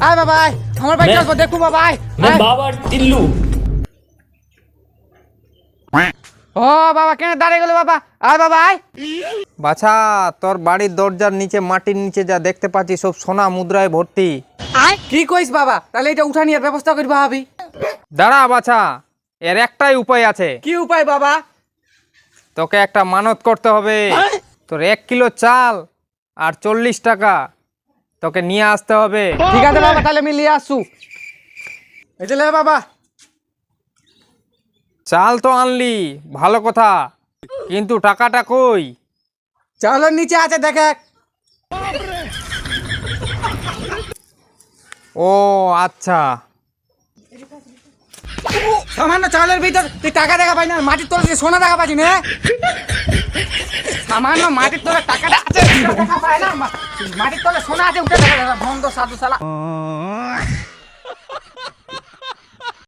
আয় বাবা আয়, আমার ভাই চল দেখু বাবা আয়। मैं बाबा टिल्लू। ও বাবা কেন দাঁড়িয়ে গেল বাবা? আয় বাবা আয়। বাছা, তোর বাড়ির দরজার নিচে মাটির নিচে যা দেখতে পাচ্ছি সব সোনা মুদ্রায় ভর্তি। কি কইস বাবা? তাহলে এটা উঠা নিয়ে ব্যবস্থা করবা ভাবি। দাঁড়া বাছা, এর একটাই উপায় আছে। কি উপায় বাবা? তোকে একটা মানত করতে হবে। তোর 1 কিলো চাল আর 40 টাকা তোকে নিয়ে আসতে হবে। ঠিক আছে বাবা, তাহলে আমি নিয়ে আসছু। এই যে লে বাবা। চাল তো আনলি, ভালো কথা, কিন্তু টাকাটা কই? চালের নিচে আছে দেখে। ও আচ্ছা, সামান্য চালের ভিতর তুই টাকা দেখা পাই না, মাটির তলে সোনা দেখা পাচ্ছি না। সামান্য মাটির তলে টাকাটা আছে, দেখা পায় না। মাটির তলে সোনা আছে, উঠে দেখা বন্ধ সাধু শালা।